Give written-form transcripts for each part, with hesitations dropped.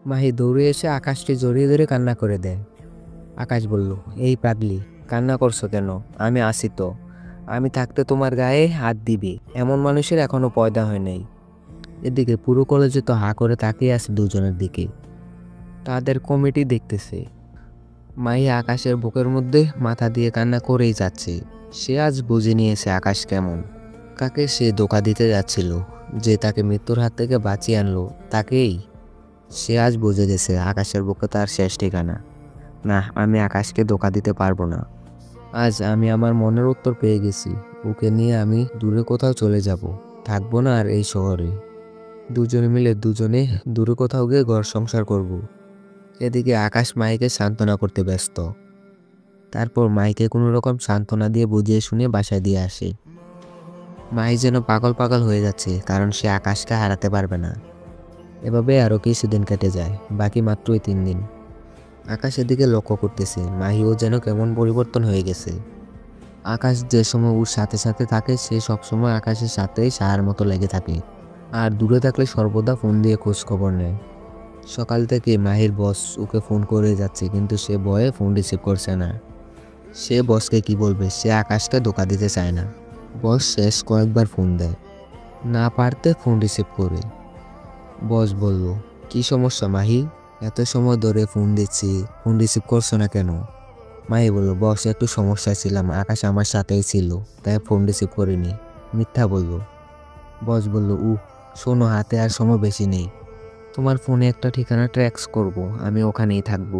মাহি দৌড়ে এসে আকাশকে জড়িয়ে ধরে কান্না করে দেয়। আকাশ বলল, এই পাগলি, কান্না করছো কেন? আমি আসি তো। আমি থাকতে তোমার গায়ে হাত দিবি এমন মানুষের এখনো পয়দা হয় নাই। এদিকে পুরো কলেজে তো হা করে তাকিয়ে আছে দুজনের দিকে। তাদের কমিটি দেখতেছে। মাহি আকাশের বুকের মধ্যে মাথা দিয়ে কান্না করেই যাচ্ছে। সে আজ বুঝে নিয়েছে আকাশ কেমন, কাকে সে ধোঁকা দিতে যাচ্ছিল। যে তাকে মৃত্যুর হাত থেকে বাঁচিয়ে আনলো তাকেই। সে আজ বুঝে গেছে আকাশের বুকে তার শেষ ঠিকানা। না, আমি আকাশকে ধোঁকা দিতে পারবো না। আজ আমি আমার মনের উত্তর পেয়ে গেছি। ওকে নিয়ে আমি দূরে কোথাও চলে যাব, থাকবো না আর এই শহরে। দুজনে মিলে দুজনে দূরে কোথাও গিয়ে ঘর সংসার করব। এদিকে আকাশ মাইকে সান্ত্বনা করতে ব্যস্ত। তারপর মাইকে কোনো রকম সান্ত্বনা দিয়ে বুঝিয়ে শুনিয়ে বাসায় দিয়ে আসে। মাই যেন পাগল পাগল হয়ে যাচ্ছে, কারণ সে আকাশকে হারাতে পারবে না। এভাবে আরও কিছুদিন কেটে যায়, বাকি মাত্রই 3 দিন। আকাশ এদিকে লক্ষ্য করতেছে মাহিও যেন কেমন পরিবর্তন হয়ে গেছে। আকাশ যে সময় ওর সাথে সাথে থাকে সে সবসময় আকাশের সাথেই সাহার মতো লেগে থাকে, আর দূরে থাকলে সর্বদা ফোন দিয়ে খোঁজ খবর নেয়। সকাল থেকে মাহির বস ওকে ফোন করে যাচ্ছে, কিন্তু সে ভয়ে ফোন রিসিভ করছে না। সে বসকে কি বলবে, সে আকাশকে ধোঁকা দিতে চায় না। বস শেষ কয়েকবার ফোন দেয়, না পারতে ফোন রিসিভ করে। বস বলল, কি সমস্যা মাহি? এত সময় ধরে ফোন দিচ্ছি, ফোন রিসিভ করছো না কেন? মাহি বলল, বস একটু সমস্যা ছিলাম, আকাশ আমার সাথেই ছিল, তাই ফোন রিসিভ করিনি। মিথ্যা বলল। বস বলল, শোনো, হাতে আর সময় বেশি নেই। তোমার ফোনে একটা ঠিকানা ট্র্যাক্স করব, আমি ওখানেই থাকবো।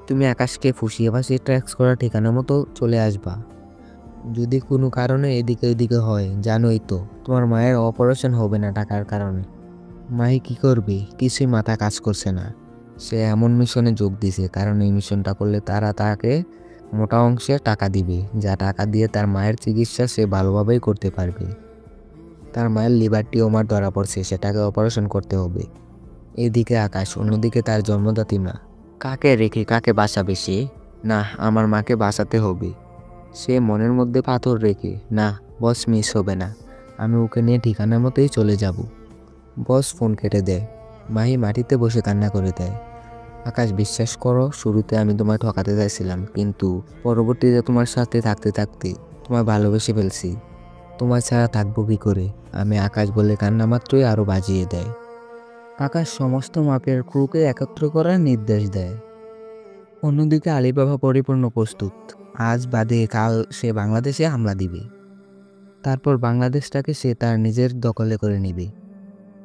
তুমি আকাশকে ফুসিয়ে ফাঁসিয়ে ট্র্যাক্স করার ঠিকানা মতো চলে আসবা। যদি কোনো কারণে এদিকে ওদিকে হয়, জানোই তো তোমার মায়ের অপারেশন হবে না টাকার কারণে। মাহি কি করবে, কিছুই মাথা কাজ করছে না। সে এমন মিশনে যোগ দিছে কারণ এই মিশনটা করলে তারা তাকে মোটা অংশে টাকা দিবে, যা টাকা দিয়ে তার মায়ের চিকিৎসা সে ভালোভাবেই করতে পারবে। তার মায়ের লিভার টিউমার ধরা পড়ছে, সেটাকে অপারেশন করতে হবে। এদিকে আকাশ, অন্যদিকে তার জন্মদাতি মা। কাকে রেখে কাকে বাঁচাবে সে? না, আমার মাকে বাঁচাতে হবে। সে মনের মধ্যে পাথর রেখে, না, বস মিস হবে না, আমি ওকে নিয়ে ঠিকানা মতোই চলে যাব। বস ফোন কেটে দেয়। মাহি মাটিতে বসে কান্না করে দেয়। আকাশ, বিশ্বাস করো, শুরুতে আমি তোমায় ঠকাতে চাইছিলাম, কিন্তু পরবর্তীতে তোমার সাথে থাকতে থাকতে তোমায় ভালোবেসে ফেলছি। তোমার ছাড়া থাকবো কি করে? আমি আকাশ বলে কান্না মাত্রই আরও বাজিয়ে দেয়। আকাশ সমস্ত মাপের ক্রুকে একত্র করার নির্দেশ দেয়। অন্যদিকে আলিবাবা পরিপূর্ণ প্রস্তুত। আজ বাদে কাল সে বাংলাদেশে হামলা দিবে। তারপর বাংলাদেশটাকে সে তার নিজের দখলে করে নেবে,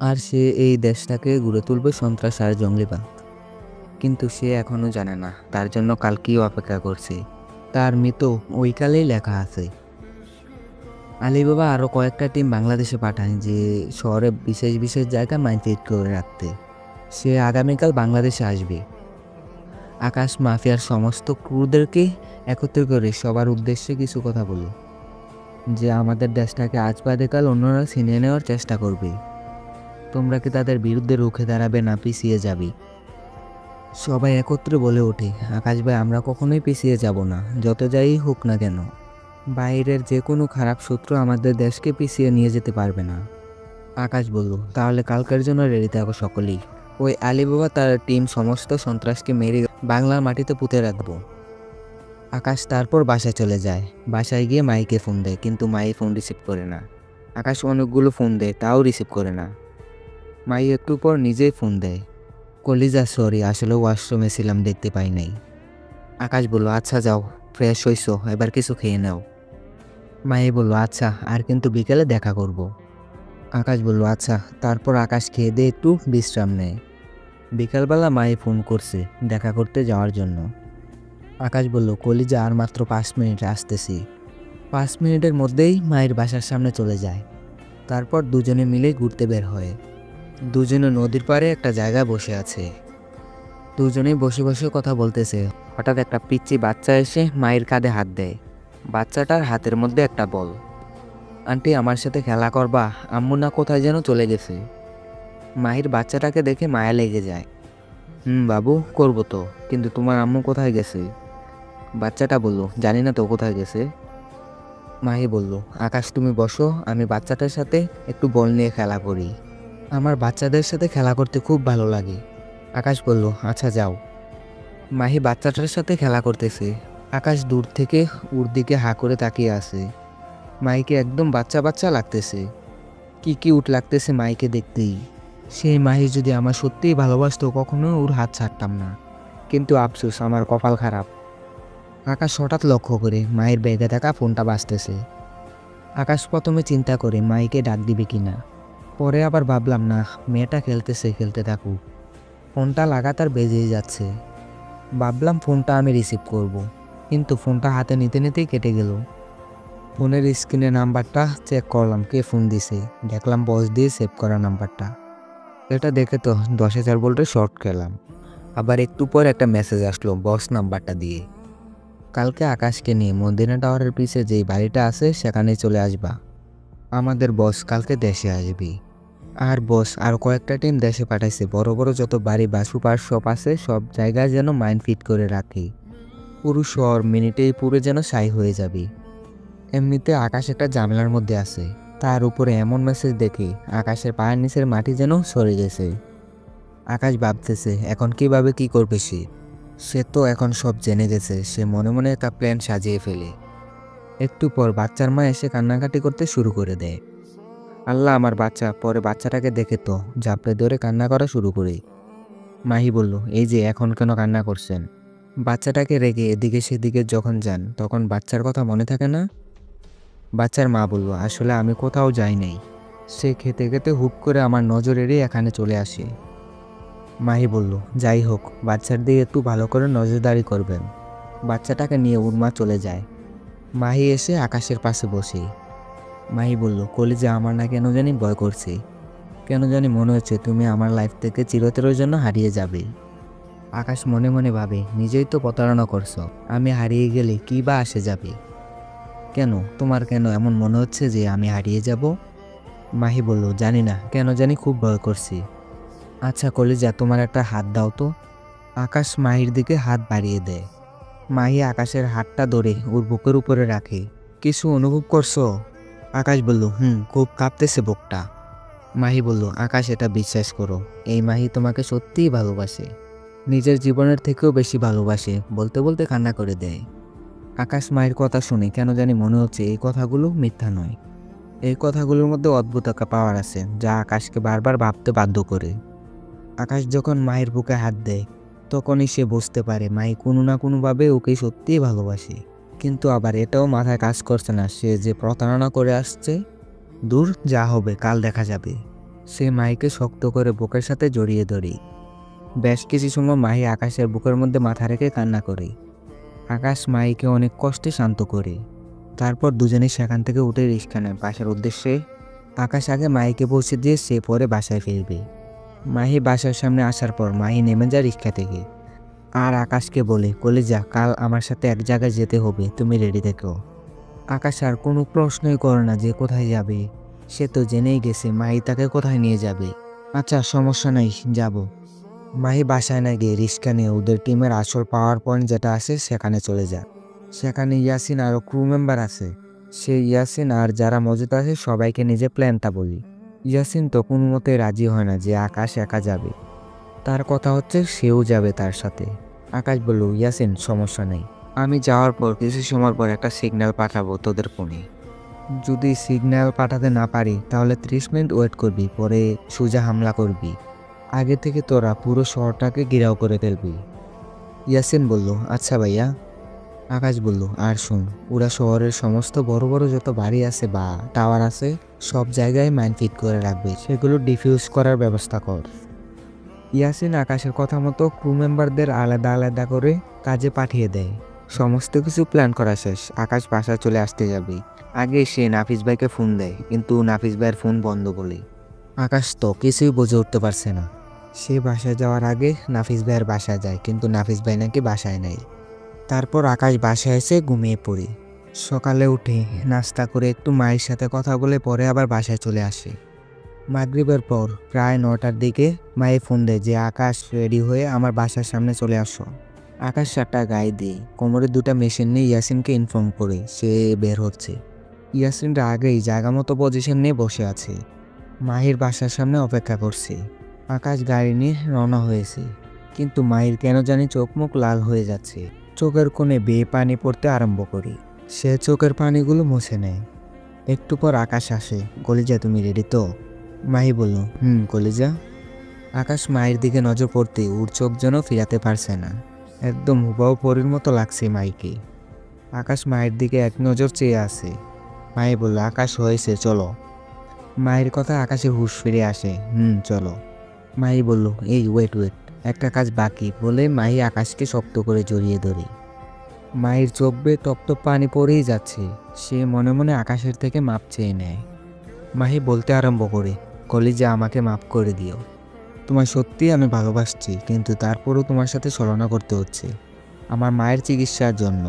আর সে এই দেশটাকে গড়ে তুলবে সন্ত্রাস আর জঙ্গলিবাদ। কিন্তু সে এখনও জানে না তার জন্য কাল কি অপেক্ষা করছে। তার মৃত ওই কালেই লেখা আছে। আলিবাবা আরও কয়েকটা টিম বাংলাদেশে পাঠায় যে শহরে বিশেষ বিশেষ জায়গা মাইনফিট করে রাখতে। সে আগামীকাল বাংলাদেশে আসবে। আকাশ মাফিয়ার সমস্ত ক্রুদেরকে একত্র করে সবার উদ্দেশ্যে কিছু কথা বলে, যে আমাদের দেশটাকে আজ বাদে কাল অন্যরা ছিনিয়ে নেওয়ার চেষ্টা করবে। তোমরা কি তাদের বিরুদ্ধে রুখে দাঁড়াবে না পিছিয়ে যাবে? সবাই একত্রে বলে ওঠে, আকাশ ভাই, আমরা কখনোই পিছিয়ে যাব না, যত যাই হোক না কেন। বাইরের যে কোনো খারাপ শত্রু আমাদের দেশকে পিছিয়ে নিয়ে যেতে পারবে না। আকাশ বলল, তাহলে কালকের জন্য রেডি থাকো সকলেই। ওই আলিবাবা তার টিম সমস্ত সন্ত্রাসকে মেরে বাংলার মাটিতে পুঁতে রাখবো। আকাশ তারপর বাসায় চলে যায়। বাসায় গিয়ে মাইকে ফোন দেয়, কিন্তু মাই ফোন রিসিভ করে না। আকাশ অনেকগুলো ফোন দেয়, তাও রিসিভ করে না। মাই একটু পর নিজেই ফোন দেয়। কলিজা, সরি, আসলে ওয়াশরুমে ছিলাম, দেখতে পাই নাই। আকাশ বলল, আচ্ছা যাও, ফ্রেশ হইছো, এবার কিছু খেয়ে নাও। মাই বলল, আচ্ছা, আর কিন্তু বিকেলে দেখা করব। আকাশ বলল, আচ্ছা। তারপর আকাশ খেয়ে দিয়ে একটু বিশ্রাম নেয়। বিকালবেলা মাই ফোন করছে দেখা করতে যাওয়ার জন্য। আকাশ বলল, কলিজা, আর মাত্র 5 মিনিটে আসতেছি। 5 মিনিটের মধ্যেই মায়ের বাসার সামনে চলে যায়। তারপর দুজনে মিলে ঘুরতে বের হয়। দুজনে নদীর পাড়ে একটা জায়গায় বসে আছে। দুজনেই বসে বসে কথা বলতেছে। হঠাৎ একটা পিচ্চি বাচ্চা এসে মায়ের কাঁধে হাত দেয়। বাচ্চাটার হাতের মধ্যে একটা বল। আন্টি, আমার সাথে খেলা করবা? আম্মু না কোথায় যেন চলে গেছে। মাহির বাচ্চাটাকে দেখে মায়া লেগে যায়। বাবু, করবো তো, কিন্তু তোমার আম্মু কোথায় গেছে? বাচ্চাটা বলল, জানি না তো কোথায় গেছে। মাহি বলল, আকাশ, তুমি বসো, আমি বাচ্চাটার সাথে একটু বল নিয়ে খেলা করি। আমার বাচ্চাদের সাথে খেলা করতে খুব ভালো লাগে। আকাশ বলল, আচ্ছা যাও। মাহি বাচ্চাটার সাথে খেলা করতেছে। আকাশ দূর থেকে ওর দিকে হা করে তাকিয়ে আছে। মাহিকে একদম বাচ্চা বাচ্চা লাগতেছে। কি কিউট লাগতেছে মাহিকে দেখতেই। সেই মাহি যদি আমার সত্যিই ভালোবাসতো কখনো ওর হাত ছাড়তাম না। কিন্তু আফসোস, আমার কপাল খারাপ। আকাশ হঠাৎ লক্ষ্য করে মায়ের ব্যাগে থাকা ফোনটা বাজতেছে। আকাশ প্রথমে চিন্তা করে মাইকে ডাক দিবে কিনা। পরে আবার ভাবলাম না, মেয়েটা খেলতেছে, খেলতে থাকুক। ফোনটা লাগাতার বেজেই যাচ্ছে। ভাবলাম ফোনটা আমি রিসিভ করব, কিন্তু ফোনটা হাতে নিতে নিতেই কেটে গেল। ফোনের স্ক্রিনে নাম্বারটা চেক করলাম কে ফোন দিছে। দেখলাম বস দিয়ে সেভ করা নাম্বারটা। এটা দেখে তো 10,000 ভোল্টের শর্ট খেলাম। আবার একটু পর একটা মেসেজ আসলো বস নাম্বারটা দিয়ে। কালকে আকাশকে নিয়ে মদিনা টাওয়ারের পিছে যেই বাড়িটা আছে সেখানে চলে আসবা। আমাদের বস কালকে দেশে আসবে। আর বস আর কয়েকটা টিম দেশে পাঠাইছে। বড় বড় যত বাড়ি বা সুপার শপ আছে সব জায়গায় যেন মাইন ফিট করে রাখে। পুরো শহর মিনিটেই পুরো যেন ছাই হয়ে যাবে। এমনিতে আকাশ একটা ঝামেলার মধ্যে আছে। তার উপরে এমন মেসেজ দেখে আকাশের পায়ের নিচের মাটি যেন সরে গেছে। আকাশ ভাবতেছে এখন কিভাবে কি করবে সে। সে তো এখন সব জেনে গেছে। সে মনে মনে একটা প্ল্যান সাজিয়ে ফেলে। একটু পর বাচ্চার মা এসে কান্নাকাটি করতে শুরু করে দেয়। আল্লাহ, আমার বাচ্চা। পরে বাচ্চাটাকে দেখে তো জাপড়ে ধরে কান্না করা শুরু করে। মাহি বলল, এই যে এখন কেন কান্না করছেন? বাচ্চাটাকে রেখে এদিকে সেদিকে যখন যান তখন বাচ্চার কথা মনে থাকে না? বাচ্চার মা বলল, আসলে আমি কোথাও যাই নাই। সে খেতে খেতে হুট করে আমার নজর এড়িয়ে এখানে চলে আসে। মাহি বলল, যাই হোক, বাচ্চার দিকে একটু ভালো করে নজরদারি করবেন। বাচ্চাটাকে নিয়ে ওর মা চলে যায়। মাহি এসে আকাশের পাশে বসে। মাহি বলল, কলিজা আমার না কেন জানি ভয় করছে। কেন জানি মনে হচ্ছে তুমি আমার লাইফ থেকে চিরতরের জন্য হারিয়ে যাবে। আকাশ মনে মনে ভাবে, নিজেই তো প্রতারণা করছো। আমি হারিয়ে গেলে কি বা আসে যাবে? কেন তোমার কেন এমন মনে হচ্ছে যে আমি হারিয়ে যাব? মাহি বলল, জানি না, কেন জানি খুব ভয় করছি। আচ্ছা কলিজা, তোমার একটা হাত দাও তো। আকাশ মাহির দিকে হাত বাড়িয়ে দেয়। মাহি আকাশের হাতটা ধরে ওর বুকের উপরে রাখে। কিছু অনুভব করছো? আকাশ বলল, খুব কাঁপতেছে বুকটা। মাহি বলল, আকাশ, এটা বিশ্বাস করো, এই মাহি তোমাকে সত্যিই ভালোবাসে। নিজের জীবনের থেকেও বেশি ভালোবাসে। বলতে বলতে কান্না করে দেয়। আকাশ মায়ের কথা শুনে কেন জানি মনে হচ্ছে এই কথাগুলো মিথ্যা নয়। এই কথাগুলোর মধ্যে অদ্ভুত একটা পাওয়ার আছে যা আকাশকে বারবার ভাবতে বাধ্য করে। আকাশ যখন মায়ের বুকে হাত দেয় তখনই সে বুঝতে পারে মাই কোনো না কোনোভাবে ওকে সত্যিই ভালোবাসে। কিন্তু আবার এটাও মাথায় কাজ করছে না সে যে প্রতারণা করে আসছে। দূর, যা হবে কাল দেখা যাবে। সে মাইকে শক্ত করে বুকের সাথে জড়িয়ে ধরে। বেশ কিছু সময় মাহি আকাশের বুকের মধ্যে মাথা রেখে কান্না করে। আকাশ মাইকে অনেক কষ্টে শান্ত করে। তারপর দুজনেই সেখান থেকে উঠে রিক্সা নেয় বাসার উদ্দেশ্যে। আকাশ আগে মাহিকে পৌঁছে দিয়ে সে পরে বাসায় ফিরবে। মাহি বাসার সামনে আসার পর মাহি নেমে যায় রিক্সা থেকে। আর আকাশকে বলে, কলিজা, কাল আমার সাথে এক জায়গায় যেতে হবে, তুমি রেডি থেকো। আকাশ আর কোনো প্রশ্নই করে না যে কোথায় যাবে। সে তো জেনেই গেছে মাহি তাকে কোথায় নিয়ে যাবে। আচ্ছা, সমস্যা নাই, যাব। মাহি বাসায় না গিয়ে রিক্সা নিয়ে ওদের টিমের আসল পাওয়ার পয়েন্ট যেটা আছে সেখানে চলে যায়। সেখানে ইয়াসিন আরও ক্রু মেম্বার আছে। সে ইয়াসিন আর যারা মজুদ আছে সবাইকে নিজে প্ল্যানটা বলি। ইয়াসিন তো কোনো মতে রাজি হয় না যে আকাশ একা যাবে। তার কথা হচ্ছে সেও যাবে তার সাথে। আকাশ বলল, ইয়াসিন, সমস্যা নেই। আমি যাওয়ার পর কিছু সময় পর একটা সিগন্যাল পাঠাবো তোদের ফোনে। যদি সিগন্যাল পাঠাতে না পারি তাহলে 30 মিনিট ওয়েট করবি, পরে সোজা হামলা করবি। আগে থেকে তোরা পুরো শহরটাকে ঘেরাও করে ফেলবি। ইয়াসিন বলল, আচ্ছা ভাইয়া। আকাশ বলল, আর শুন, ওরা শহরের সমস্ত বড় বড় যত বাড়ি আছে বা টাওয়ার আছে সব জায়গায় মাইন ফিট করে রাখবে, সেগুলো ডিফিউজ করার ব্যবস্থা কর। ইয়াসিন আকাশের কথা মতো ক্রু মেম্বারদের আলাদা আলাদা করে কাজে পাঠিয়ে দেয়। সমস্ত কিছু প্ল্যান করা শেষ। আকাশ বাসায় চলে আসতে যাবে। আগে সে নাফিস ভাইকে ফোন দেয়, কিন্তু নাফিস ভাইয়ের ফোন বন্ধ বলে। আকাশ তো কিছুই বুঝে উঠতে পারছে না। সে বাসায় যাওয়ার আগে নাফিস ভাইয়ের বাসায় যায়, কিন্তু নাফিস ভাই নাকি বাসায় নেই। তারপর আকাশ বাসায় এসে ঘুমিয়ে পড়ে। সকালে উঠে নাস্তা করে একটু মায়ের সাথে কথা বলে পরে আবার বাসায় চলে আসে। মাগরিবের পর প্রায় 9টার দিকে মায়ে ফোন দেয় যে আকাশ, রেডি হয়ে আমার বাসার সামনে চলে আসো। আকাশ শার্টটা গায়ে দিয়ে কোমরে 2টা মেশিন নিয়ে ইয়াসিনকে ইনফর্ম করে সে বের হচ্ছে। ইয়াসিনটা আগেই জায়গা মতো পজিশন নিয়ে বসে আছে। মাহির বাসার সামনে অপেক্ষা করছে। আকাশ গাড়ি নিয়ে রওনা হয়েছে। কিন্তু মায়ের কেন জানি চোখ মুখ লাল হয়ে যাচ্ছে। চোখের কোণে বেয়ে পানি পড়তে আরম্ভ করি। সে চোখের পানিগুলো মুছে নেয়। একটু পর আকাশ আসে। কলিজা, তুমি রেডি তো? মাহি বলল, কলিজা। আকাশ মায়ের দিকে নজর পড়তে ওর চোখ যেন ফিরাতে পারছে না। একদম হুবাহু পরীর মতো লাগছে মাইকে। আকাশ মায়ের দিকে এক নজর চেয়ে আছে। মাই বলল, আকাশ হয়েছে, চলো। মায়ের কথা আকাশের হুঁশ ফিরে আসে। চলো। মাই বলল, এই ওয়েট, একটা কাজ বাকি বলে মাহি আকাশকে শক্ত করে জড়িয়ে ধরে। মায়ের চোখ বেয়ে টপটপ পানি পড়েই যাচ্ছে। সে মনে মনে আকাশের থেকে মাপ চেয়ে নেয়। মাহি বলতে আরম্ভ করে, কলিজা, আমাকে মাফ করে দিও। তোমায় সত্যিই আমি ভালোবাসছি, কিন্তু তারপরও তোমার সাথে ছলনা করতে হচ্ছে আমার মায়ের চিকিৎসার জন্য।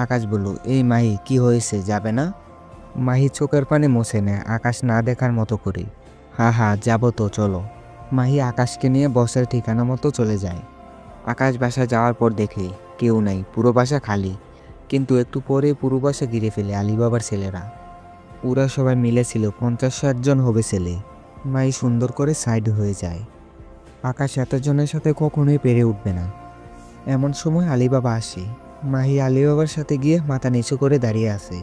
আকাশ বলল, এই মাহি, কি হয়েছে, যাবে না? মাহি চোখের পানি মুছে নেয় আকাশ না দেখার মতো করে। হ্যাঁ, যাবো তো, চলো। মাহি আকাশকে নিয়ে বসের ঠিকানা মতো চলে যায়। আকাশ বাসা যাওয়ার পর দেখে কেউ নাই, পুরো বাসা খালি। কিন্তু একটু পরে পুরো বাসা ঘিরে ফেলে আলিবাবার ছেলেরা। ওরা সবাই মিলে ছিল 50-60 জন হবে ছেলে। মাই সুন্দর করে সাইড হয়ে যায়। আকাশ এতজনের সাথে কখনোই পেরে উঠবে না। এমন সময় আলিবাবা আসে। মাহি আলিবাবার সাথে গিয়ে মাথা নিচু করে দাঁড়িয়ে আছে।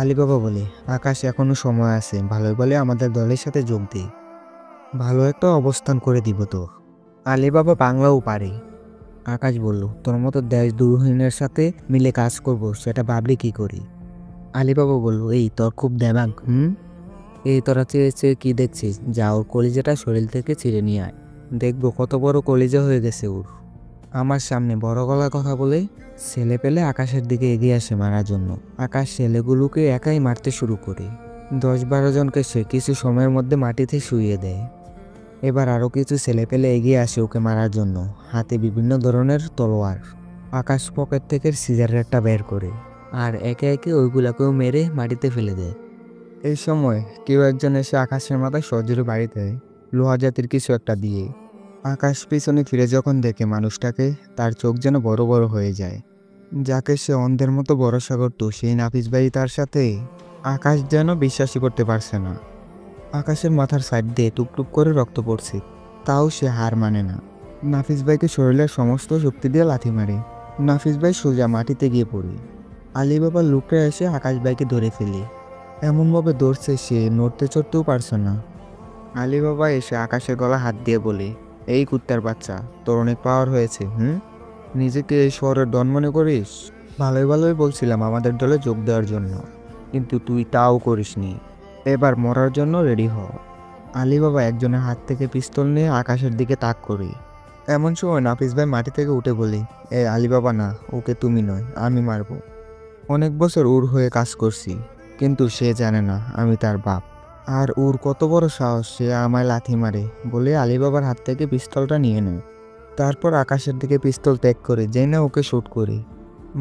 আলিবাবা বলে, আকাশ, এখনো সময় আছে, ভালোই বলে আমাদের দলের সাথে যোগ দে। ভালো একটা অবস্থান করে দিব তোর। আলিবাবা বাংলাও পারে। আকাশ বলল, তোর মতো দেশদ্রোহীনের সাথে মিলে কাজ করব সেটা ভাবলি কি করি? আলিবাবা বলল, এই তোর খুব দেমাগ। এই তোরা চেয়ে চেয়ে কি দেখছিস? যা, ওর কলিজাটা শরীর থেকে ছিঁড়ে নিয়ে আয়। দেখবো কত বড় কলিজা হয়ে গেছে ওর। আমার সামনে বড় গলার কথা বলে ছেলে পেলে আকাশের দিকে এগিয়ে আসে মারার জন্য। আকাশ ছেলেগুলোকে একাই মারতে শুরু করে। 10-12 জনকে সে কিছু সময়ের মধ্যে মাটিতে শুইয়ে দেয়। এবার আরও কিছু ছেলে পেলে এগিয়ে আসে ওকে মারার জন্য, হাতে বিভিন্ন ধরনের তলোয়ার। আকাশ পকেট থেকে সিগারেটটা বের করে আর একে একে ওইগুলাকেও মেরে মাটিতে ফেলে দেয়। এই সময় কেউ একজন এসে আকাশের মাথায় সজোরে বাড়ি দেয়, লোহা জাতির কিছু একটা দিয়ে। আকাশ পিছনে ফিরে যখন দেখে মানুষটাকে, তার চোখ যেন বড় বড় হয়ে যায়। যাকে সে অন্ধের মতো ভরসা করত, সেই নাফিস ভাই তার সাথে। আকাশ যেন বিশ্বাসই করতে পারছে না। আকাশের মাথার সাইড দিয়ে টুকটুক করে রক্ত পড়ছে, তাও সে হার মানে না। নাফিস ভাইকে শরীরের সমস্ত শক্তি দিয়ে লাথি মারে। নাফিস ভাই সোজা মাটিতে গিয়ে পড়ে। আলিবাবার লোকরা এসে আকাশ ভাইকে ধরে ফেলে। এমনভাবে ধরছে সে নড়তে চড়তেও পারছে না। আলিবাবা এসে আকাশের গলা হাত দিয়ে বলে, এই কুত্তার বাচ্চা, তোর অনেক পাওয়ার হয়েছে। নিজেকে এই শহরের ডন মনে করিস? ভালোই বলছিলাম আমাদের দলে যোগ দেওয়ার জন্য, কিন্তু তুই তাও করিসনি। এবার মরার জন্য রেডি হ। আলিবাবা একজনের হাত থেকে পিস্তল নিয়ে আকাশের দিকে তাক করে। এমন সময় নাফিস ভাই মাটি থেকে উঠে বলে, আলিবাবা না, ওকে তুমি নয়, আমি মারবো। অনেক বছর ওর হয়ে কাজ করছি, কিন্তু সে জানে না আমি তার বাপ। আর ওর কত বড় সাহস, সে আমায় লাথি মারে বলে আলিবাবার হাত থেকে পিস্তলটা নিয়ে নেয়। তারপর আকাশের দিকে পিস্তল ত্যাগ করে যেই না ওকে শুট করে।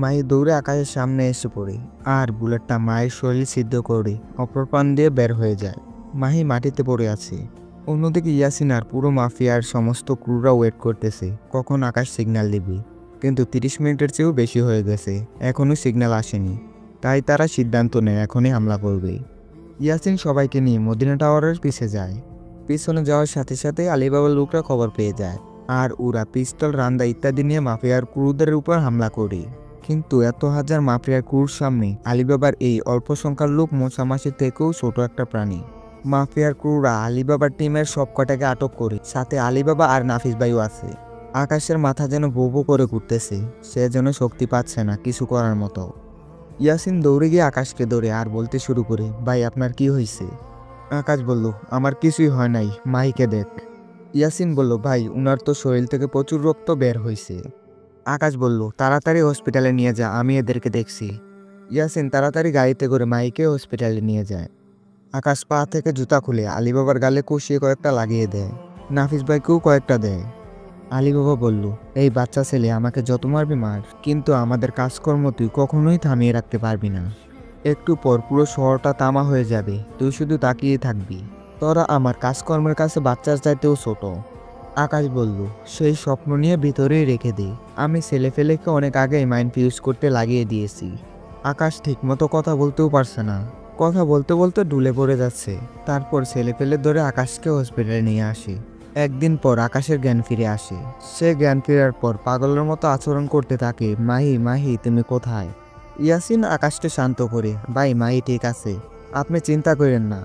মাই দৌড়ে আকাশের সামনে এসে পড়ে আর বুলেটটা মায়ের শরীর সিদ্ধ করে অপর প্রাণ দিয়ে বের হয়ে যায়। মাহি মাটিতে পড়ে আছে। অন্যদিকে ইয়াসিন আর পুরো মাফিয়ার সমস্ত ক্রুরা ওয়েট করতেছে কখন আকাশ সিগন্যাল দিবে, কিন্তু 30 মিনিটের চেয়েও বেশি হয়ে গেছে, এখনও সিগন্যাল আসেনি। তাই তারা সিদ্ধান্ত নেয় এখনই হামলা করবে। ইয়াসিন সবাইকে নিয়ে মদিনা টাওয়ারের পিছে যায়। পিছনে যাওয়ার সাথে সাথে আলিবাবার লোকরা খবর পেয়ে যায় আর ওরা পিস্তল, রান্দা ইত্যাদি নিয়ে মাফিয়ার ক্রুদের উপর হামলা করে। কিন্তু এত হাজার মাফিয়ার ক্রুর সামনে আলিবাবার এই অল্প সংখ্যার লোক মশামাছির থেকেও ছোট একটা প্রাণী। মাফিয়ার ক্রুরা আলিবাবার টিমের সব কটাকে আটক করে, সাথে আলিবাবা আর নাফিস ভাইও আছে। আকাশের মাথা যেন বো বো করে ঘুরতেছে, সে যেন শক্তি পাচ্ছে না কিছু করার মতো। ইয়াসিন দৌড়ে গিয়ে আকাশকে ধরে আর বলতে শুরু করে, ভাই আপনার কি হয়েছে? আকাশ বলল, আমার কিছুই হয় নাই, মাহিকে দেখ। ইয়াসিন বলল, ভাই উনার তো শরীর থেকে প্রচুর রক্ত বের হয়েছে। আকাশ বলল, তাড়াতাড়ি হসপিটালে নিয়ে যা, আমি এদেরকে দেখছি। ইয়াসিন তাড়াতাড়ি গাড়িতে করে মাহিকে হসপিটালে নিয়ে যায়। আকাশ পা থেকে জুতা খুলে আলিবাবার গালে কষিয়ে কয়েকটা লাগিয়ে দেয়, নাফিস ভাইকেও কয়েকটা দেয়। আলিবাবা বলল, এই বাচ্চা ছেলে, আমাকে যত মারবি মার, কিন্তু আমাদের কাজকর্ম তুই কখনোই থামিয়ে রাখতে পারবি না। একটু পর পুরো শহরটা তামা হয়ে যাবে, তুই শুধু তাকিয়ে থাকবি। তোরা আমার কাজকর্মের কাছে বাচ্চার চাইতেও ছোট। আকাশ বলল, সেই স্বপ্ন নিয়ে ভিতরেই রেখে দে, আমি ছেলে ফেলেকে অনেক আগেই মাইন্ড ফিউজ করতে লাগিয়ে দিয়েছি। আকাশ ঠিকমতো কথা বলতেও পারছে না, কথা বলতে বলতে ডুলে পড়ে যাচ্ছে। তারপর ছেলে ফেলে ধরে আকাশকে হসপিটালে নিয়ে আসে। একদিন পর আকাশের জ্ঞান ফিরে আসে। সে জ্ঞান ফেরার পর পাগলের মতো আচরণ করতে থাকে। মাহি, মাহি, তুমি কোথায়? ইয়াসিন আকাশকে শান্ত করে, ভাই মাহি ঠিক আছে, আপনি চিন্তা করেন না।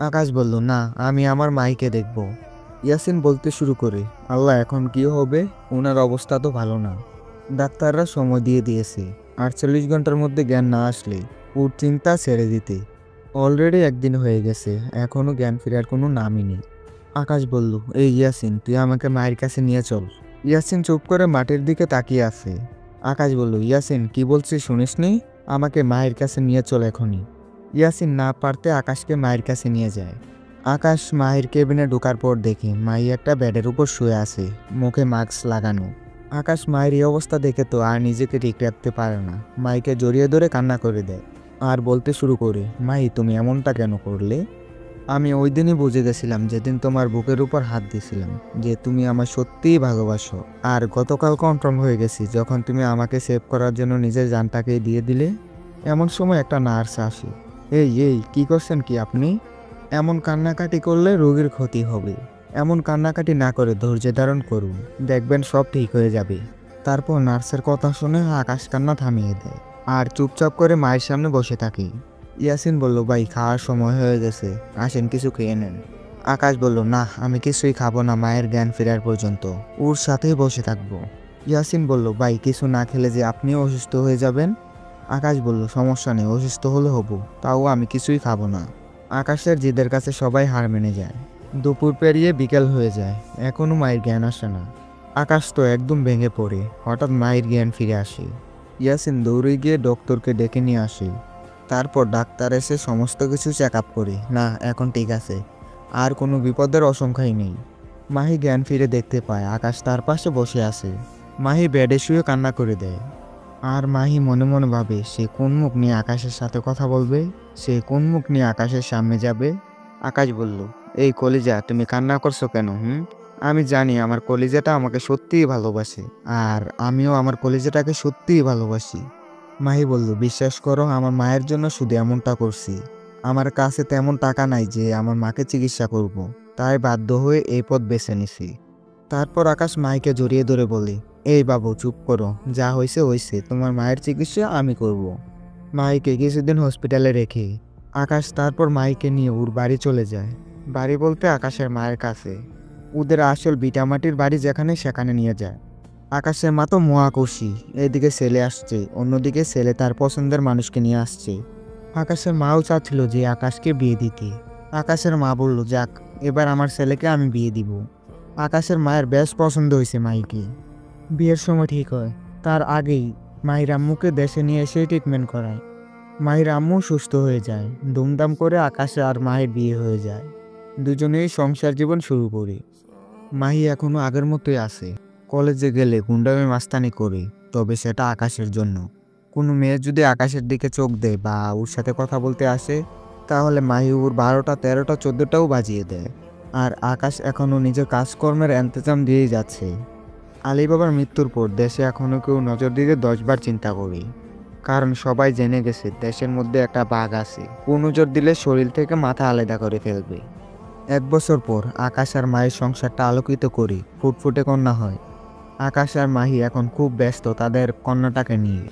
আকাশ বলল, না, আমি আমার মাহিকে দেখব। ইয়াসিন বলতে শুরু করে, আল্লাহ, এখন কি হবে? ওনার অবস্থা তো ভালো না। ডাক্তাররা সময় দিয়ে দিয়েছে, 48 ঘন্টার মধ্যে জ্ঞান না আসলে ওর চিন্তা ছেড়ে দিতে। অলরেডি একদিন হয়ে গেছে, এখনো জ্ঞান ফেরার কোনো নামই নেই। আকাশ বলল, এই ইয়াসিন, তুই আমাকে মায়ের কাছে নিয়ে চল। ইয়াসিন চুপ করে মাটির দিকে তাকিয়ে আছে। আকাশ বলল, ইয়াসিন, কি বলছিস শুনিসনি? আমাকে মায়ের কাছে নিয়ে চল এখনই। ইয়াসিন না পারতে আকাশকে মায়ের কাছে নিয়ে যায়। আকাশ মাহির কেবিনে ঢোকার পর দেখে মাহি একটা বেডের উপর শুয়ে আছে, মুখে মাস্ক লাগানো। আকাশ মায়ের এই অবস্থা দেখে তো আর নিজেকে ঠিক রাখতে পারে না, মাইকে জড়িয়ে ধরে কান্না করে দেয় আর বলতে শুরু করে, মাহি, তুমি এমনটা কেন করলে? আমি ওই দিনই বুঝে গেছিলাম, যেদিন তোমার বুকের উপর হাত দিয়েছিলাম, যে তুমি আমার সত্যিই ভালোবাসো। আর গতকাল কনফার্ম হয়ে গেছি যখন তুমি আমাকে সেভ করার জন্য নিজের জানটাকে দিয়ে দিলে। এমন সময় একটা নার্স আসে। এই এই কি করছেন কি আপনি? এমন কান্নাকাটি করলে রোগীর ক্ষতি হবে। এমন কান্নাকাটি না করে ধৈর্য ধারণ করুন, দেখবেন সব ঠিক হয়ে যাবে। তারপর নার্সের কথা শুনে আকাশ কান্না থামিয়ে দেয় আর চুপচাপ করে মায়ের সামনে বসে থাকে। ইয়াসিন বলল, ভাই, খাওয়ার সময় হয়ে গেছে, আসেন কিছু খেয়ে নেন। আকাশ বলল, না, আমি কিছুই খাবো না মায়ের জ্ঞান ফেরার পর্যন্ত, ওর সাথেই বসে থাকবো। ইয়াসিন বলল, ভাই, কিছু না খেলে যে আপনিও অসুস্থ হয়ে যাবেন। আকাশ বলল, সমস্যা নেই, অসুস্থ হলে হব, তাও আমি কিছুই খাবো না। আকাশের জিদের কাছে সবাই হার মেনে যায়। দুপুর পেরিয়ে বিকেল হয়ে যায়, এখনো মায়ের জ্ঞান আসে না। আকাশ তো একদম ভেঙে পড়ে। হঠাৎ মায়ের জ্ঞান ফিরে আসে। ইয়াসিন দৌড়ে গিয়ে ডক্টরকে ডেকে নিয়ে আসে। তারপর ডাক্তার এসে সমস্ত কিছু চেক আপ করে, না, এখন ঠিক আছে, আর কোনো বিপদের আশঙ্কাই নেই। মাহি জ্ঞান ফিরে দেখতে পায় আকাশ তার পাশে বসে আছে। মাহি বেডে শুয়ে কান্না করে দেয়। আর মাহি মনে মনে ভাবে, সে কোন মুখ নিয়ে আকাশের সাথে কথা বলবে, সে কোন মুখ নিয়ে আকাশের সামনে যাবে। আকাশ বলল, এই কলিজা, তুমি কান্না করছো কেন? আমি জানি আমার কলিজাটা আমাকে সত্যিই ভালোবাসে, আর আমিও আমার কলিজাটাকে সত্যিই ভালোবাসি। মাহি বলল, বিশ্বাস করো, আমার মায়ের জন্য শুধু এমনটা করছি। আমার কাছে তেমন টাকা নাই যে আমার মাকে চিকিৎসা করব, তাই বাধ্য হয়ে এই পথ বেছে নিছি। তারপর আকাশ মাইকে জড়িয়ে ধরে বলে, এই বাবু, চুপ করো, যা হয়েছে হয়েছে, তোমার মায়ের চিকিৎসা আমি করব। মাইকে কিছুদিন হসপিটালে রেখে আকাশ তারপর মাইকে নিয়ে ওর বাড়ি চলে যায়। বাড়ি বলতে আকাশের মায়ের কাছে। ওদের আসল ভিটামাটির বাড়ি যেখানে, সেখানে নিয়ে যায়। আকাশের মা তো মহা খুশি, এদিকে ছেলে আসছে, অন্যদিকে ছেলে তার পছন্দের মানুষকে নিয়ে আসছে। আকাশের মাও চাচ্ছিল যে আকাশকে বিয়ে দিতে। আকাশের মা বলল, যাক, এবার আমার ছেলেকে আমি বিয়ে দিব। আকাশের মায়ের বেশ পছন্দ হয়েছে মাইকে। বিয়ের সময় ঠিক হয়, তার আগেই মাহির আম্মুকে দেশে নিয়ে এসে ট্রিটমেন্ট করায়। মাহির আম্মু সুস্থ হয়ে যায়, ধুমধাম করে আকাশে আর মাহির বিয়ে হয়ে যায়। দুজনেই সংসার জীবন শুরু করে। মাহি এখনো আগের মতোই আছে। কলেজে গেলে গুন্ডামি মাস্তানি করে, তবে সেটা আকাশের জন্য। কোনো মেয়ে যদি আকাশের দিকে চোখ দেয় বা ওর সাথে কথা বলতে আসে, তাহলে মাহি ওর 12টা 13টা 14টাও বাজিয়ে দেয়। আর আকাশ এখনও নিজের কাজকর্মের ইন্তজাম দিয়েই যাচ্ছে। আলিবাবার মৃত্যুর পর দেশে এখনও কেউ নজর দিতে 10বার চিন্তা করি, কারণ সবাই জেনে গেছে দেশের মধ্যে একটা বাঘ আছে, ও নজর দিলে শরীর থেকে মাথা আলাদা করে ফেলবে। 1 বছর পর আকাশ আর মায়ের সংসারটা আলোকিত করি, ফুটফুটে কন্যা হয়। আকাশ আর মাহি এখন খুব ব্যস্ত তাদের কন্যাটাকে নিয়ে।